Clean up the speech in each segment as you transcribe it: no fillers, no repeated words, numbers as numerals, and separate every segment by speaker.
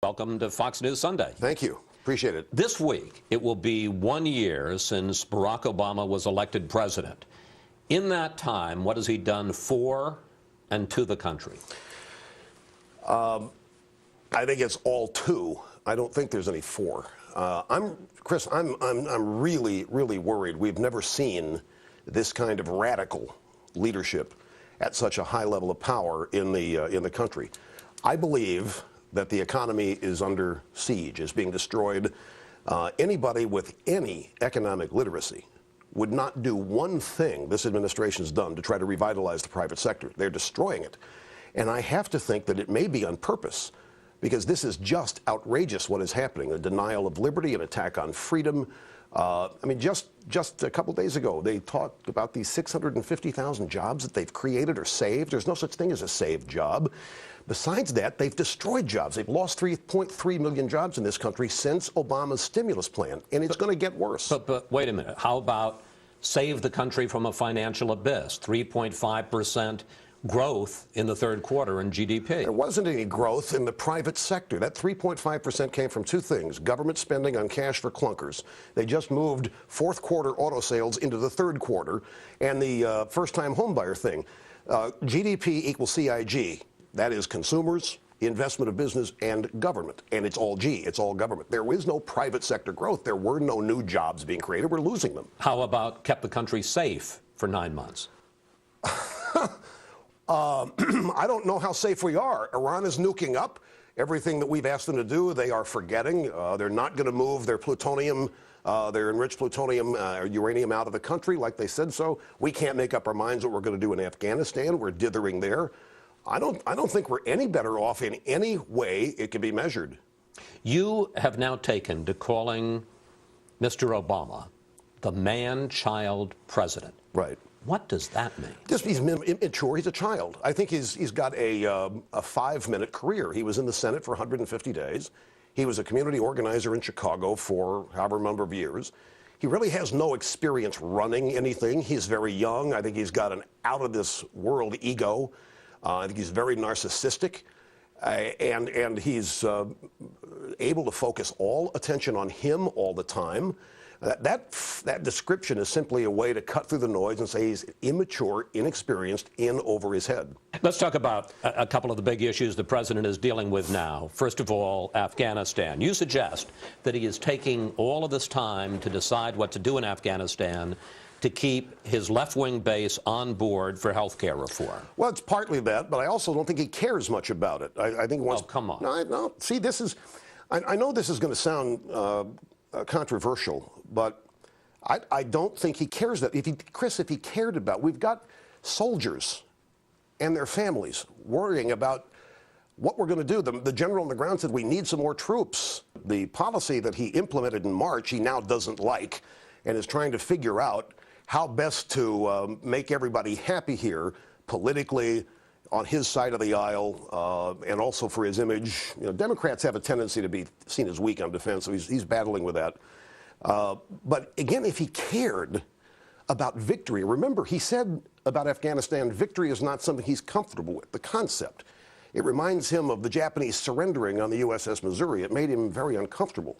Speaker 1: Welcome to Fox News Sunday.
Speaker 2: Thank you. Appreciate it.
Speaker 1: This week, it will be 1 year since Barack Obama was elected president. In that time, what has he done for and to the country?
Speaker 2: I think it's all to. I don't think there's any for. Chris, I'm really, really worried. We've never seen this kind of radical leadership at such a high level of power in the country. I believe that the economy is under siege, is being destroyed. Anybody with any economic literacy would not do one thing this administration's done to try to revitalize the private sector. They're destroying it. And I have to think that it may be on purpose, because this is just outrageous what is happening, a denial of liberty, an attack on freedom. I mean, just a couple days ago, they talked about these 650,000 jobs that they've created or saved. There's no such thing as a saved job. Besides that, they've destroyed jobs. They've lost 3.3 million jobs in this country since Obama's stimulus plan, and it's going to get worse.
Speaker 1: But wait a minute. How about save the country from a financial abyss? 3.5% growth in the third quarter in GDP.
Speaker 2: There wasn't any growth in the private sector. That 3.5% came from two things: government spending on cash for clunkers. They just moved fourth quarter auto sales into the third quarter, and the first-time homebuyer thing. GDP equals CIG. That is consumers, investment of business, and government. And it's all G. It's all government. There is no private sector growth. There were no new jobs being created. We're losing them.
Speaker 1: How about kept the country safe for 9 months?
Speaker 2: I don't know how safe we are. Iran is nuking up everything that we've asked them to do. They are forgetting. They're not going to move their plutonium, their enriched plutonium, uranium out of the country like they said so. We can't make up our minds what we're going to do in Afghanistan. We're dithering there. I don't think we're any better off in any way it can be measured. You have now taken to calling Mr. Obama the man-child president. Right.
Speaker 1: What does that mean?
Speaker 2: Just he's immature. He's a child. I think he's got a 5-minute career. He was in the Senate for 150 days. He was a community organizer in Chicago for however number of years. He really has no experience running anything. He's very young. I think he's got an out-of-this-world ego. I think he's very narcissistic, and he's able to focus all attention on him all the time. That description is simply a way to cut through the noise and say he's immature, inexperienced, in over his head.
Speaker 1: Let's talk about a couple of the big issues the president is dealing with now. First of all, Afghanistan. You suggest that he is taking all of this time to decide what to do in Afghanistan to keep his left-wing base on board for health care reform.
Speaker 2: Well, it's partly that, but I also don't think he cares much about it. I think once...
Speaker 1: Oh, come on.
Speaker 2: No, see, this is... I know this is going to sound controversial, but I don't think he cares that. Chris, if he cared about... We've got soldiers and their families worrying about what we're going to do. The general on the ground said we need some more troops. The policy that he implemented in March, he now doesn't like, and is trying to figure out how best to make everybody happy here politically, on his side of the aisle, and also for his image. You know, Democrats have a tendency to be seen as weak on defense, so he's battling with that. But again, if he cared about victory, remember he said about Afghanistan, victory is not something he's comfortable with, the concept. It reminds him of the Japanese surrendering on the USS Missouri. It made him very uncomfortable.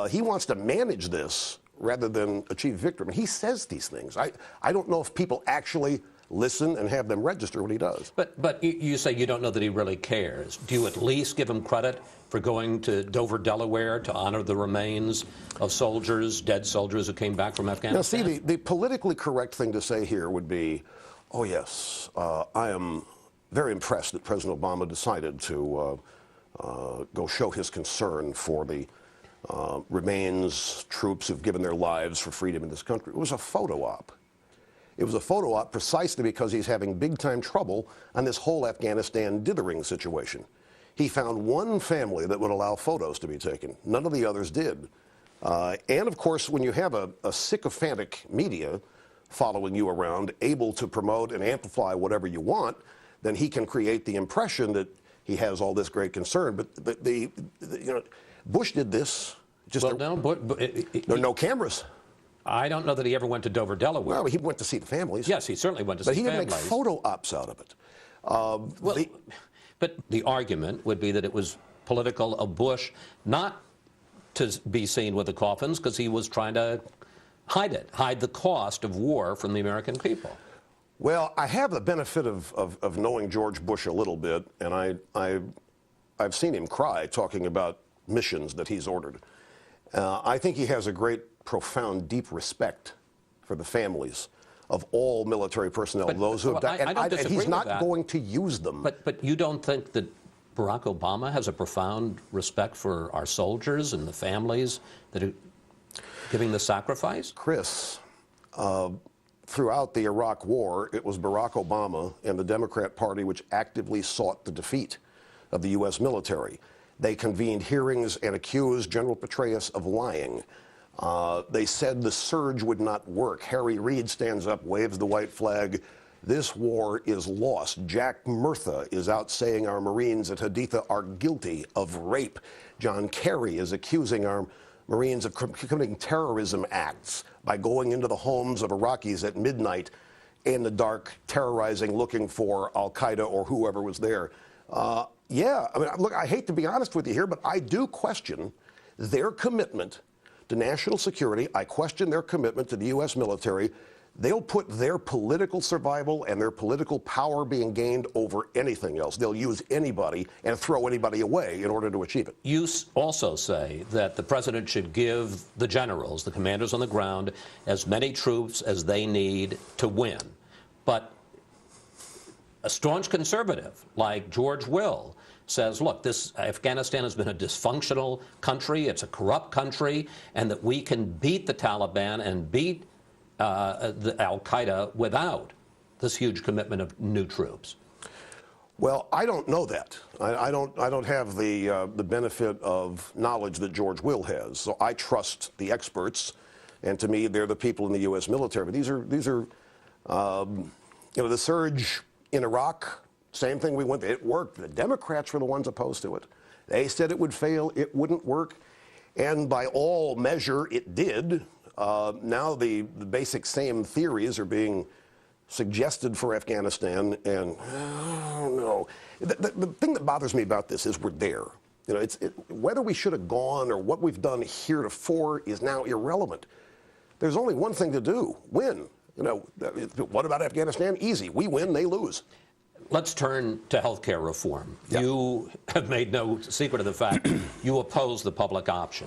Speaker 2: He wants to manage this rather than achieve victory. I mean, he says these things. I don't know if people actually listen and have them register what he does.
Speaker 1: But you say you don't know that he really cares. Do you at least give him credit for going to Dover, Delaware to honor the remains of soldiers, dead soldiers who came back from Afghanistan?
Speaker 2: Now, see, the politically correct thing to say here would be, oh, yes, I am very impressed that President Obama decided to go show his concern for the remains, troops who've given their lives for freedom in this country. It was a photo op. It was a photo op precisely because he's having big-time trouble on this whole Afghanistan dithering situation. He found one family that would allow photos to be taken. None of the others did. And, of course, when you have a sycophantic media following you around, able to promote and amplify whatever you want, then he can create the impression that he has all this great concern. But you know, Bush did this. Just no cameras.
Speaker 1: I don't know that he ever went to Dover, Delaware.
Speaker 2: Well, he went to see the families.
Speaker 1: Yes, he certainly went to see the families.
Speaker 2: But he didn't make photo ops out of it.
Speaker 1: But the argument would be that it was political of Bush not to be seen with the coffins because he was trying to hide the cost of war from the American people.
Speaker 2: Well, I have the benefit of knowing George Bush a little bit, and I've seen him cry talking about missions that he's ordered. I think he has a great, profound, deep respect for the families of all military personnel, those who have died. And he's not going to use them.
Speaker 1: But you don't think that Barack Obama has a profound respect for our soldiers and the families that are giving the sacrifice?
Speaker 2: Chris, throughout the Iraq War, it was Barack Obama and the Democrat Party which actively sought the defeat of the U.S. military. They convened hearings and accused General Petraeus of lying. They said the surge would not work. Harry Reid stands up, waves the white flag. This war is lost. Jack Murtha is out saying our Marines at Haditha are guilty of rape. John Kerry is accusing our Marines of committing terrorism acts by going into the homes of Iraqis at midnight in the dark, terrorizing, looking for al-Qaeda or whoever was there. Yeah, I mean, look, I hate to be honest with you here, but I do question their commitment to national security. I question their commitment to the U.S. military. They'll put their political survival and their political power being gained over anything else. They'll use anybody and throw anybody away in order to achieve it.
Speaker 1: You also say that the president should give the generals, the commanders on the ground, as many troops as they need to win. But a staunch conservative like George Will says, look, this Afghanistan has been a dysfunctional country, it's a corrupt country, and that we can beat the Taliban and beat the al-Qaeda without this huge commitment of new troops.
Speaker 2: Well, I don't know that. I don't have the benefit of knowledge that George Will has. So I trust the experts, and to me, they're the people in the U.S. military. But these are you know, the surge in Iraq. Same thing we went through. It worked. The Democrats were the ones opposed to it. They said it would fail. It wouldn't work. And by all measure, it did. Now the basic same theories are being suggested for Afghanistan. And, oh, no. The thing that bothers me about this is we're there. You know, whether we should have gone or what we've done heretofore is now irrelevant. There's only one thing to do, win. You know, what about Afghanistan? Easy. We win, they lose.
Speaker 1: Let's turn to health care reform.
Speaker 2: Yep.
Speaker 1: You have made no secret of the fact you oppose the public option,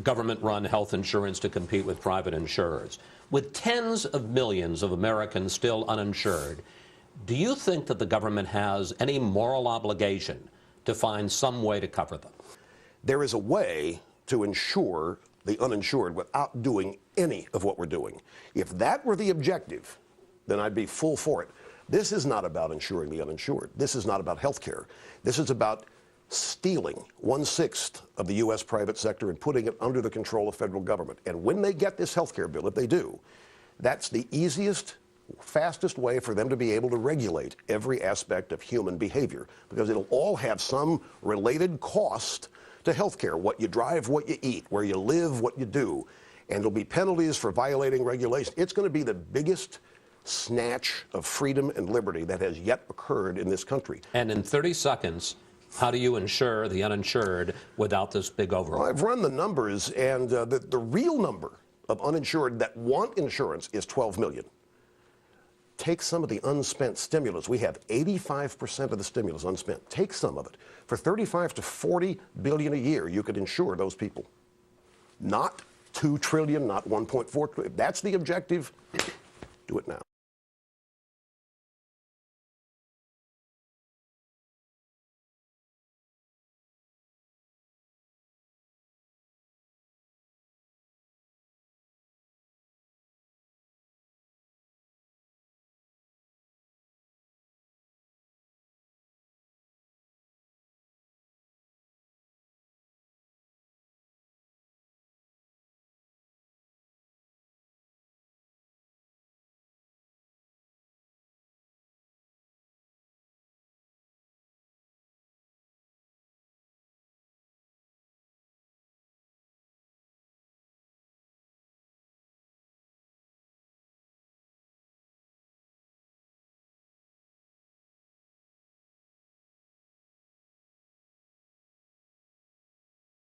Speaker 1: government-run health insurance to compete with private insurers. With tens of millions of Americans still uninsured, do you think that the government has any moral obligation to find some way to cover them?
Speaker 2: There is a way to insure the uninsured without doing any of what we're doing. If that were the objective, then I'd be full for it. This is not about insuring the uninsured. This is not about health care. This is about stealing 1/6 of the U.S. private sector and putting it under the control of federal government. And when they get this health care bill, if they do, that's the easiest, fastest way for them to be able to regulate every aspect of human behavior, because it'll all have some related cost to health care: what you drive, what you eat, where you live, what you do. And there'll be penalties for violating regulation. It's going to be the biggest snatch of freedom and liberty that has yet occurred in this country.
Speaker 1: And in 30 seconds, how do you insure the uninsured without this big overhaul?
Speaker 2: Well, I've run the numbers, and the real number of uninsured that want insurance is 12 million. Take some of the unspent stimulus. We have 85% of the stimulus unspent. Take some of it. For 35 to 40 billion a year, you could insure those people. Not 2 trillion, not 1.4 trillion. If that's the objective, do it now.